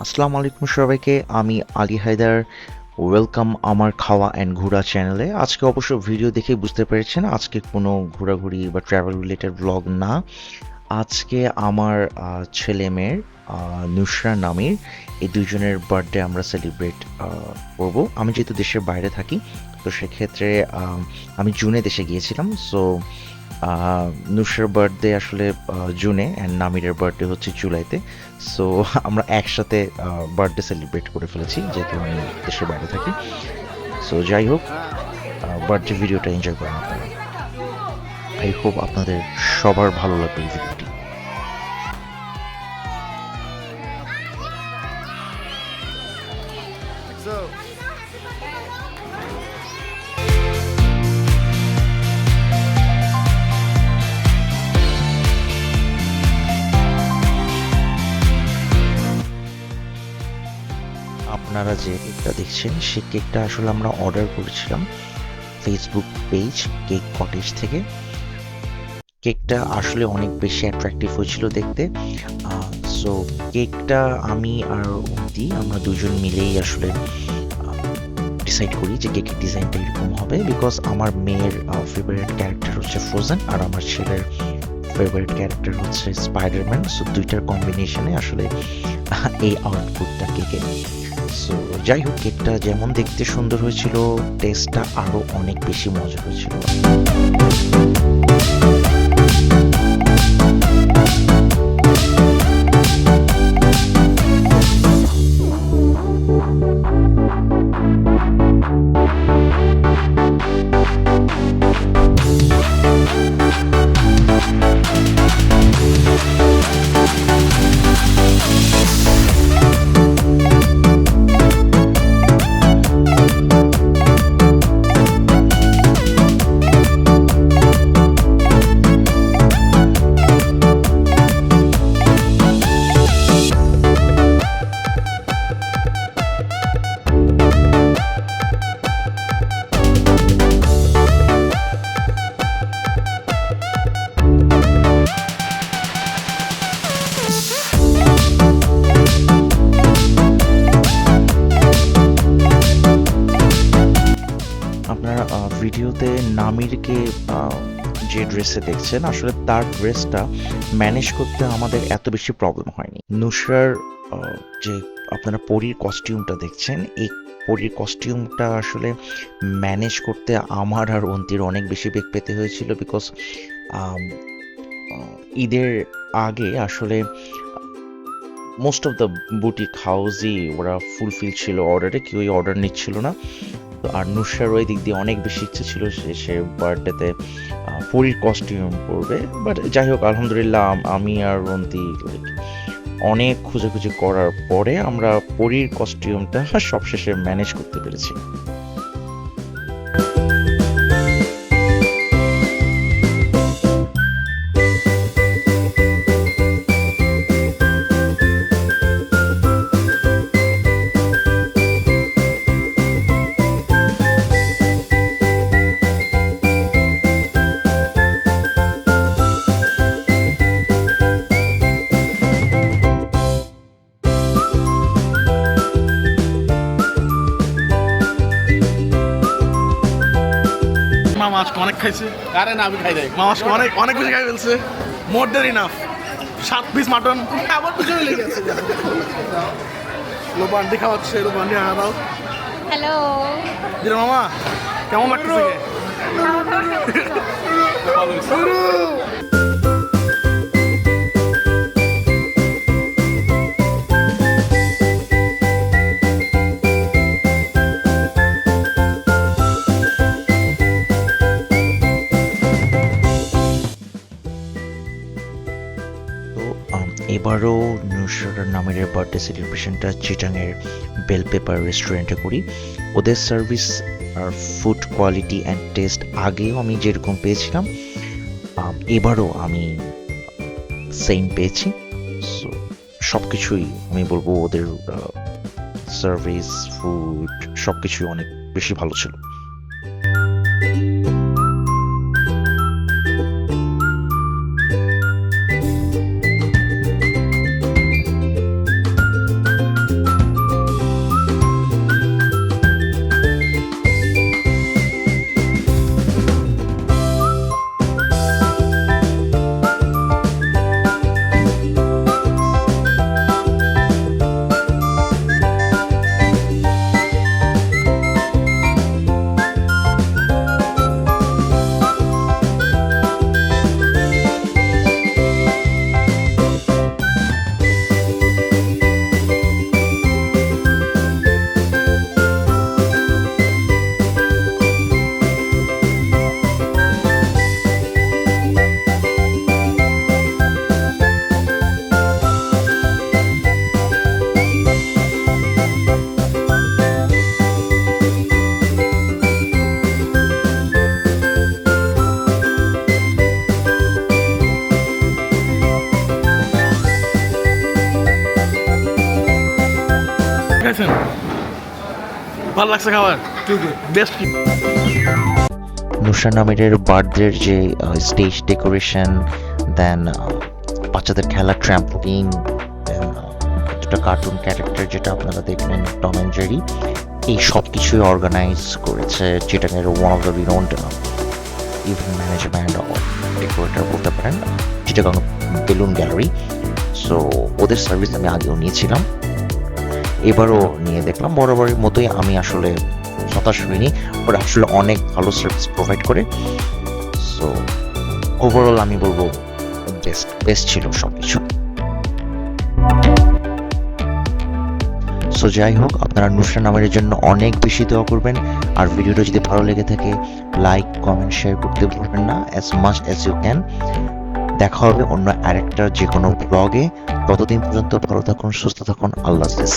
আসসালামু আলাইকুম সবাইকে। আমি আলী হায়দার। ওয়েলকাম আমার খাওয়া অ্যান্ড ঘোরা চ্যানেলে। আজকে অবশ্য ভিডিও দেখে বুঝতে পেরেছেন আজকে কোনো ঘোরাঘুরি বা ট্রাভেল রিলেটেড ব্লগ না। আজকে আমার ছেলে মেয়ের নুসরা নামির এই দুজনের বার্থডে আমরা সেলিব্রেট করব। আমি যেহেতু দেশের বাইরে থাকি, তো সেক্ষেত্রে আমি জুনে দেশে গিয়েছিলাম। সো নুসরার বার্থডে আসলে জুনে অ্যান্ড নামিরের বার্থডে হচ্ছে জুলাইতে। সো আমরা একসাথে বার্থডে সেলিব্রেট করে ফেলেছি যেহেতু আমি দেশের বাইরে থাকি। সো যাই হোক, বার্থডে ভিডিওটা এনজয় করেন আপনারা। আই হোপ আপনাদের সবার ভালো লাগবে এই ভিডিওটি। আপনারা যে কেকটা দেখছেন সেই কেকটা আসলে আমরা অর্ডার করেছিলাম ফেসবুক পেজ কেক কটেজ থেকে। কেকটা আসলে অনেক বেশি অ্যাট্রাকটিভ হয়েছিল দেখতে। সো কেকটা আমি আর অন্তি আমরা দুজন মিলেই আসলে ডিসাইড করি যে কেকের ডিজাইনটা এরকম হবে, বিকজ আমার মেয়ের ফেভারিট ক্যারেক্টার হচ্ছে ফ্রোজেন আর আমার ছেলের ফেভারিট ক্যারেক্টার হচ্ছে স্পাইডারম্যান। সো দুইটার কম্বিনেশনে আসলে এই আউটপুটটা কেকের। সো যাই হোক, কেকটা যেমন দেখতে সুন্দর হয়েছিল, টেস্টটা আরো অনেক বেশি মজা হয়েছিল। আপনারা ভিডিওতে নামিরকে যে ড্রেসে দেখছেন আসলে তার ড্রেসটা ম্যানেজ করতে আমাদের এত বেশি প্রবলেম হয়নি। নুসরার যে আপনারা পরীর কস্টিউমটা দেখছেন, এই পরীর কস্টিউমটা আসলে ম্যানেজ করতে আমার আর অন্তির অনেক বেশি বেগ পেতে হয়েছিল, বিকজ ঈদের আগে আসলে মোস্ট অফ দ্য বুটিক হাউসই ওরা ফুলফিল ছিল অর্ডারে, কেউই অর্ডার নিচ্ছিল না। আর নুসরার ওই দিক দিয়ে অনেক বেশি ইচ্ছে ছিল সে বার্থডেতে পরীর কস্টিউম পরবে। বাট যাই হোক, আলহামদুলিল্লাহ আমি আর রন্তি অনেক খুঁজেখুঁজি করার পরে আমরা পরীর কস্টিউমটা সবশেষে ম্যানেজ করতে পেরেছি। মামা আজকে অনেক খাইছে। আরে না, আমি খাই নাই। মামা আজকে অনেক অনেক বেশি খাই ফেলছে। মোর দেন ইনাফ। 7 পিস মাটন আমার পিছনে লেগে আছে। লোবান্ডি খাওয়াচ্ছে, লোবান্ডি দাও। হ্যালো দিলে মামা কেমন লাগতেছে? তো এবারও নুসরাত নামের বার্থডে সেলিব্রেশনটা চিটাংয়ের বেল পেপার রেস্টুরেন্টে করি। ওদের সার্ভিস আর ফুড কোয়ালিটি অ্যান্ড টেস্ট আগেও আমি যেরকম পেয়েছিলাম এবারও আমি সেম পেয়েছি। সো সব কিছুই আমি বলবো ওদের সার্ভিস, ফুড সব কিছুই অনেক বেশি ভালো ছিল। খাইছেন? ভালো লাগছে খাবার? বেস্ট। নুসরান আমিরের বার্থডের যে স্টেজ ডেকোরেশন, দেন বাচ্চাদের খেলা ট্র্যাম্পলিন, দেন দুটো কার্টুন ক্যারেক্টার যেটা আপনারা দেখলেন টম অ্যান্ড জেরি, এই সব কিছুই অর্গানাইজ করেছে যেটাকে one of the renowned event management decorator বলতে পারেন, চিটাগাং বেলুন গ্যালারি। সো ওদের সার্ভিস আমি আগেও নিয়েছিলাম, এবারও নিয়ে দেখলাম। বরাবরের মতোই আমি আসলে হতাশ হইনি, ওরা আসলে অনেক ভালো সার্ভিস প্রোভাইড করে। সো ওভারঅল আমি বলবো বেস্ট ছিল সব কিছু। সো যাই হোক, আপনারা নুসরান আমিরের জন্য অনেক বেশি দোয়া করবেন। আর ভিডিওটা যদি ভালো লেগে থাকে লাইক কমেন্ট শেয়ার করতে ভুলবেন না, as much as you can. দেখা হবে অন্য আরেকটা যে কোনো ব্লগে। ততদিন পর্যন্ত ভালো থাকুন, সুস্থ থাকুন, আল্লাহ হাফেজ।